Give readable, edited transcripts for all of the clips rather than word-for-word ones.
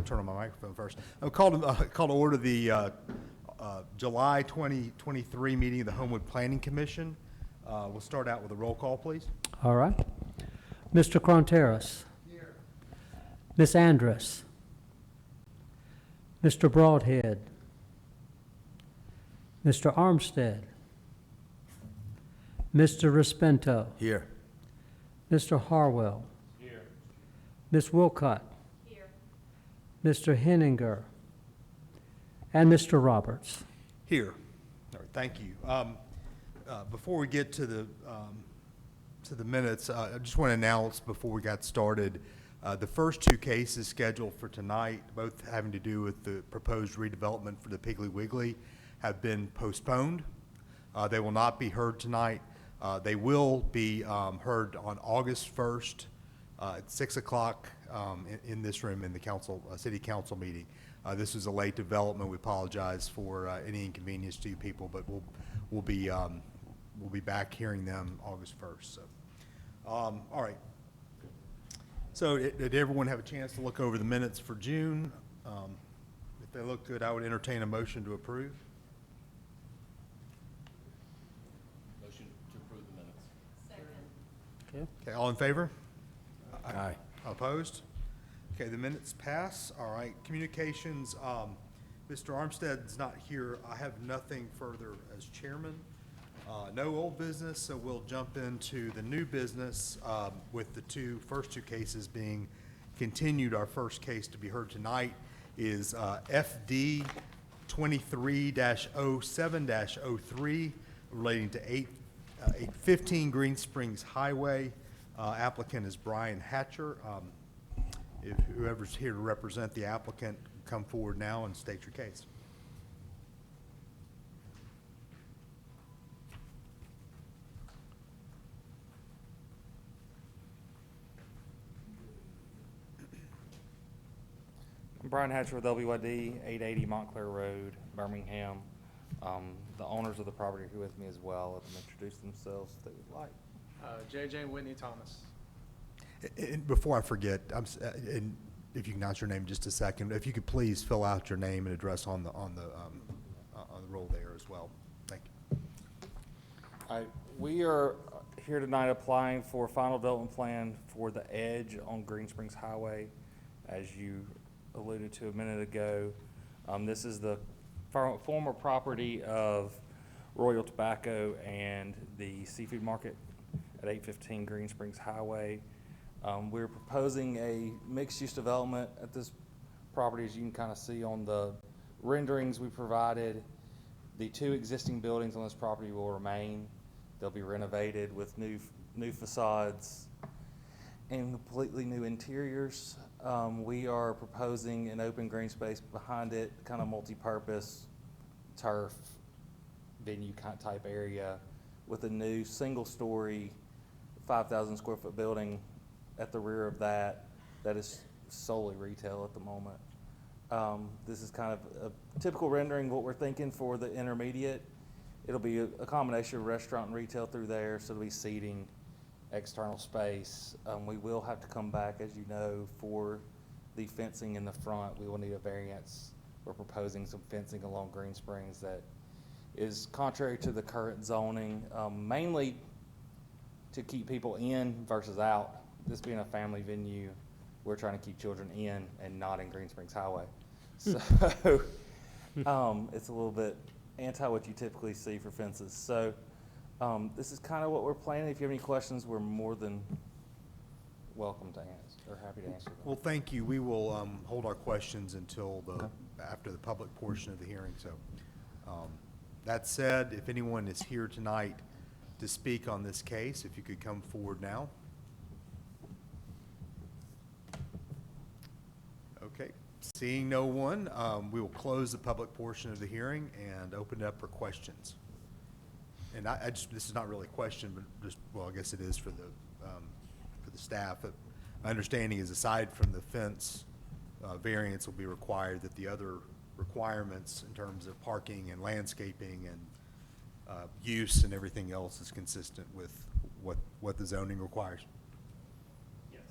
turn on my microphone first. I'll call to order the July 2023 meeting of the Homewood Planning Commission. We'll start out with a roll call, please. All right. Mr. Cronteras. Here. Ms. Andrus. Mr. Broadhead. Mr. Armstead. Mr. Respento. Here. Mr. Harwell. Here. Ms. Wilcott. Here. Mr. Henninger. And Mr. Roberts. Here. All right, thank you. Before we get to the minutes, I just want to announce before we got started, the first two cases scheduled for tonight, both having to do with the proposed redevelopment for the Piggly Wiggly, have been postponed. They will not be heard tonight. They will be heard on August 1st at 6 o'clock in this room in the council, city council meeting. This is a late development. We apologize for any inconvenience to you people, but we'll be back hearing them August 1st. So, all right. So did everyone have a chance to look over the minutes for June? If they look good, I would entertain a motion to approve. Motion to approve the minutes. Second. Okay, all in favor? Aye. Opposed? Okay, the minutes pass. All right, communications, Mr. Armstead's not here. I have nothing further as chairman. No old business, so we'll jump into the new business with the first two cases being continued. Our first case to be heard tonight is FD 23-07-03 relating to 815 Green Springs Highway. Applicant is Brian Hatcher. If whoever's here to represent the applicant, come forward now and state your case. I'm Brian Hatcher with LBYD, 880 Montclair Road, Birmingham. The owners of the property are here with me as well. Let them introduce themselves if they would like. JJ Whitney Thomas. And before I forget, and if you can announce your name in just a second, if you could please fill out your name and address on the roll there as well. Thank you. All right, we are here tonight applying for a final development plan for the edge on Green Springs Highway, as you alluded to a minute ago. This is the former property of Royal Tobacco and the seafood market at 815 Green Springs Highway. We're proposing a mixed-use development at this property, as you can kind of see on the renderings we provided. The two existing buildings on this property will remain. They'll be renovated with new facades and completely new interiors. We are proposing an open green space behind it, kind of multi-purpose turf venue type area with a new single-story 5,000 square foot building at the rear of that is solely retail at the moment. This is kind of a typical rendering of what we're thinking for the intermediate. It'll be a combination of restaurant and retail through there, so it'll be seating, external space. We will have to come back, as you know, for the fencing in the front. We will need a variance. We're proposing some fencing along Green Springs that is contrary to the current zoning, mainly to keep people in versus out. This being a family venue, we're trying to keep children in and not in Green Springs Highway. So it's a little bit anti what you typically see for fences. So this is kind of what we're planning. If you have any questions, we're more than welcome to answer, or happy to answer them. Well, thank you. We will hold our questions until after the public portion of the hearing. So that said, if anyone is here tonight to speak on this case, if you could come forward now. Okay, seeing no one, we will close the public portion of the hearing and open it up for questions. And this is not really a question, but just, well, I guess it is for the staff. But my understanding is, aside from the fence variance will be required, that the other requirements in terms of parking and landscaping and use and everything else is consistent with what the zoning requires. Yes.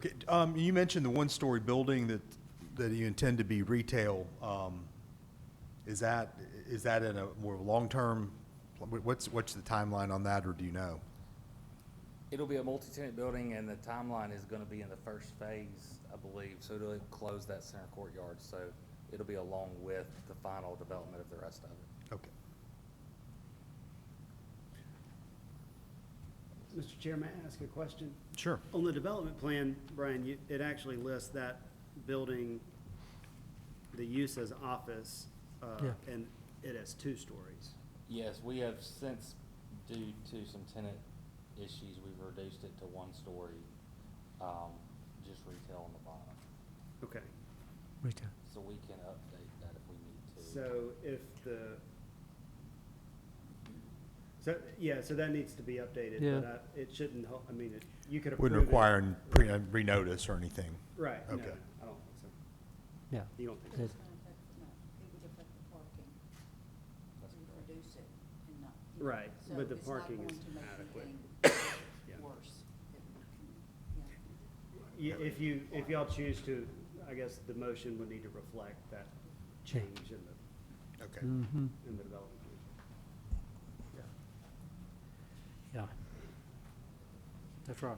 Okay, you mentioned the one-story building that you intend to be retail. Is that in a more long-term, what's the timeline on that, or do you know? It'll be a multi-tenant building, and the timeline is gonna be in the first phase, I believe, so it'll close that center courtyard, so it'll be along with the final development of the rest of it. Okay. Mr. Chair, may I ask a question? Sure. On the development plan, Brian, it actually lists that building, the use as office, Yeah. and it has 2 stories. Yes, we have since, due to some tenant issues, we've reduced it to 1 story, just retail on the bottom. Okay, Retail. So we can update that if we need to. so if so that needs to be updated, Yeah. but it shouldn't, I mean, you could approve Wouldn't it. require renotice or anything. Right, no, Okay. I don't think so. Yeah. You don't think It- so? No, it would affect the parking. That's We correct. reduce it and not. Right, So but the it's not parking going is to make adequate. anything Yeah. worse. Yeah. If y'all choose to, I guess the motion would need to reflect that change in Okay. Mhm. the development. Yeah. That's right.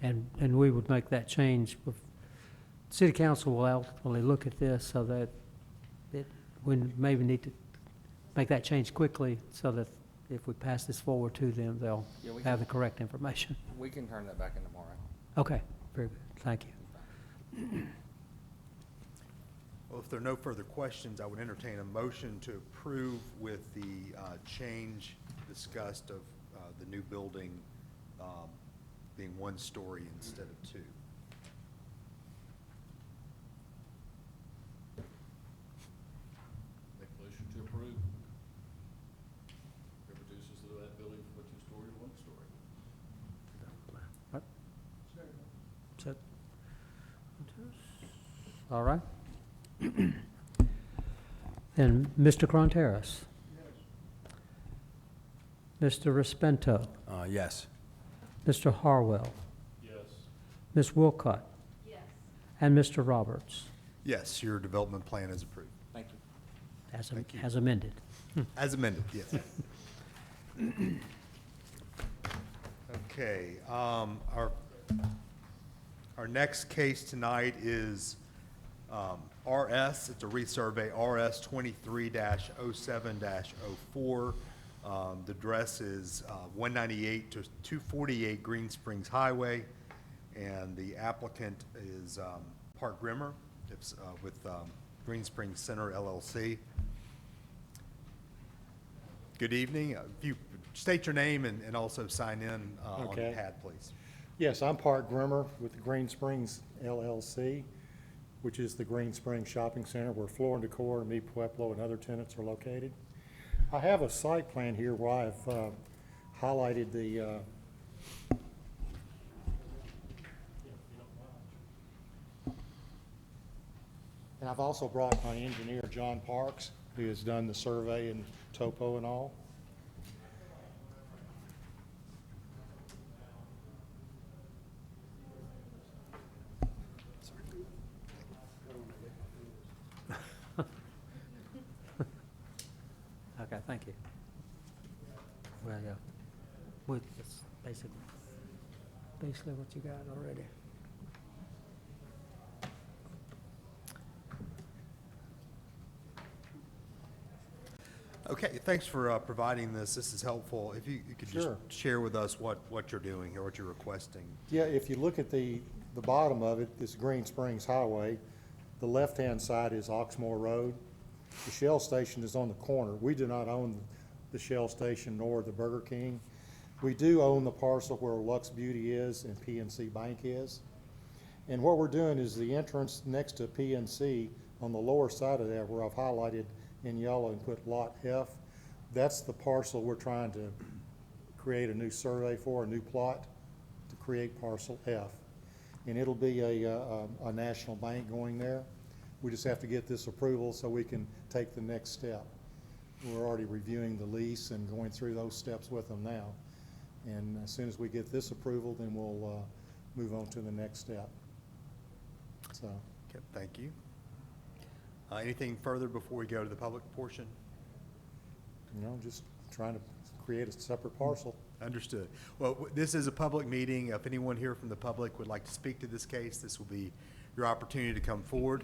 And we would make that change. City council will ultimately look at this so that we maybe need to make that change quickly so that if we pass this forward to them, they'll Yeah, we have can- the correct information. We can turn that back in tomorrow. Okay, very good. Thank you. Well, if there are no further questions, I would entertain a motion to approve with the change discussed of the new building being 1 story instead of 2. Make a motion to approve. It reduces that building from a 2-story to 1-story. So- All right. And Mr. Cronteras? Mr. Respento? Yes. Mr. Harwell? Yes. Ms. Wilcott? Yes. And Mr. Roberts? Yes, your development plan is approved. Thank you. Thank you. As amended. As amended, yes. Okay, our next case tonight is RS, it's a resurvey, RS 23-07-04. The address is 198 to 248 Green Springs Highway, and the applicant is Park Grimmer, it's with Green Springs Center LLC. Good evening. If you state your name and also sign in on the Okay. pad, please. Yes, I'm Park Grimmer with the Green Springs LLC, which is the Green Springs Shopping Center where Floor and Decor, Me Pueblo, and other tenants are located. I have a site plan here where I've highlighted the and I've also brought my engineer, John Parks, who has done the survey and topo and all. Okay, thank you. Well, yeah, that's basically what you got already. Okay, thanks for providing this. This is helpful. If you could just Sure. share with us what you're doing here, what you're requesting. Yeah, if you look at the bottom of it, this Green Springs Highway. The left-hand side is Oxmoor Road. The Shell station is on the corner. We do not own the Shell station nor the Burger King. We do own the parcel where Lux Beauty is and PNC Bank is. And what we're doing is the entrance next to PNC on the lower side of that, where I've highlighted in yellow and put Lot F, that's the parcel we're trying to create a new survey for, a new plot to create parcel F. And it'll be a national bank going there. We just have to get this approval so we can take the next step. We're already reviewing the lease and going through those steps with them now. And as soon as we get this approval, then we'll move on to the next step. So, Okay, thank you. Anything further before we go to the public portion? just trying to create a separate parcel. Understood. Well, this is a public meeting. If anyone here from the public would like to speak to this case, this will be your opportunity to come forward.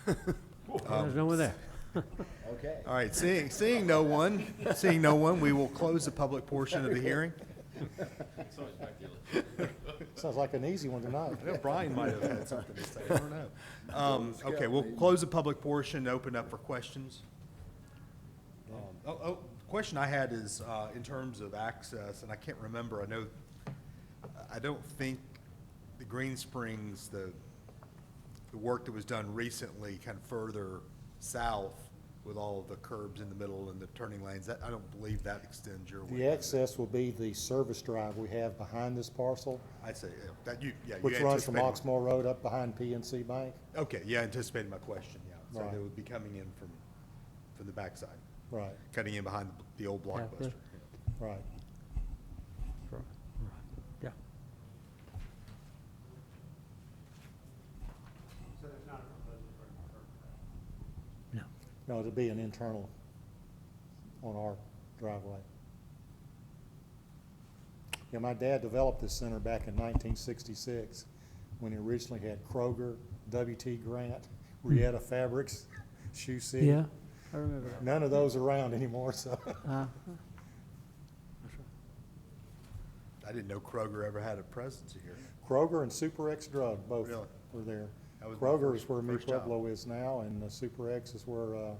There's no one there. Okay. All right, seeing no one, we will close the public portion of the hearing. Somebody's back there. Sounds like an easy one tonight. I know Brian might have had something to say, I don't know. Okay, we'll close the public portion, open up for questions. Question I had is, in terms of access, and I can't remember, I don't think the Green Springs, the work that was done recently, kind of further south with all of the curbs in the middle and the turning lanes, that, I don't believe that extends your way. The access will be the service drive we have behind this parcel, I'd say, that you which runs from anticipated- Oxmoor Road up behind PNC Bank. Okay, yeah, anticipated my question, yeah. So Right. they would be coming in from the backside, Right, cutting in behind the old Yeah, Blockbuster. right. Yeah. No. No, it'll be an internal on our driveway. Yeah, my dad developed this center back in 1966, when he originally had Kroger, W.T. Grant, Rieta Fabrics, Shoe City. Yeah, I remember that. None of those around anymore, so. I didn't know Kroger ever had a presence here. Kroger and Super X Drug both Really? were there. That was my Kroger first- is where Mi first job. Pueblo is now, and Super X is where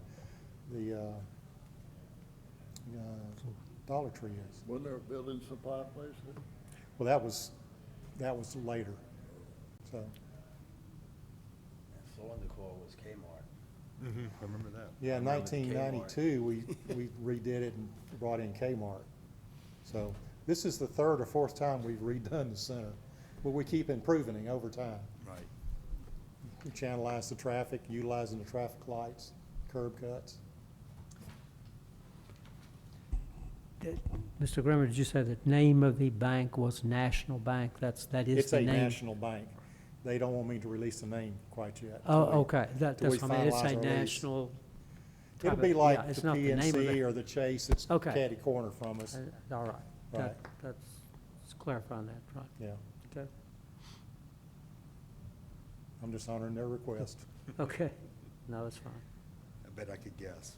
the Dollar Tree is. Wasn't there a building supply place there? Well, that was later, so. Thorndicor was Kmart. Mm-hmm, I remember that. Yeah, in remember the 1992, we redid it and brought in Kmart. So this is the third or fourth time we've redone the center, but we keep improving it over time. Right. We channelize the traffic, utilizing the traffic lights, curb cuts. Mr. Grimmer, did you say the name of the bank was National Bank? That is It's the a name? national bank. They don't want me to release the name quite yet. Oh, till we- okay, till we that's what I mean, it's finalize a our lease. national. It'll type be of- like yeah, the it's not the name of PNC the- or the Chase, it's Okay. catty corner from us, All right, Right. that's clarifying that, right, yeah. okay, I'm just honoring their request. okay, no, that's fine. I bet I could guess.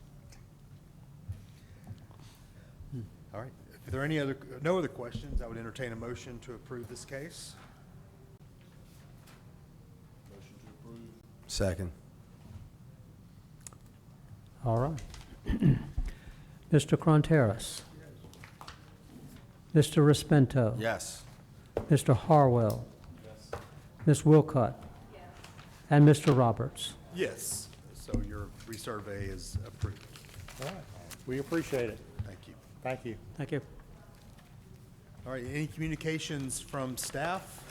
Hmm. All right. If there are no other questions, I would entertain a motion to approve this case. Motion to approve. Second. All right. Mr. Cronteras. Mr. Respento. Yes. Mr. Harwell. Yes. Ms. Wilcott. And Mr. Roberts. Yes. So your resurvey is approved. All right, we appreciate it. Thank you. Thank you. Thank you. All right, any communications from staff?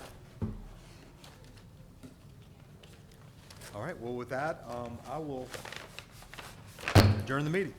All right, well, with that, I will adjourn the meeting.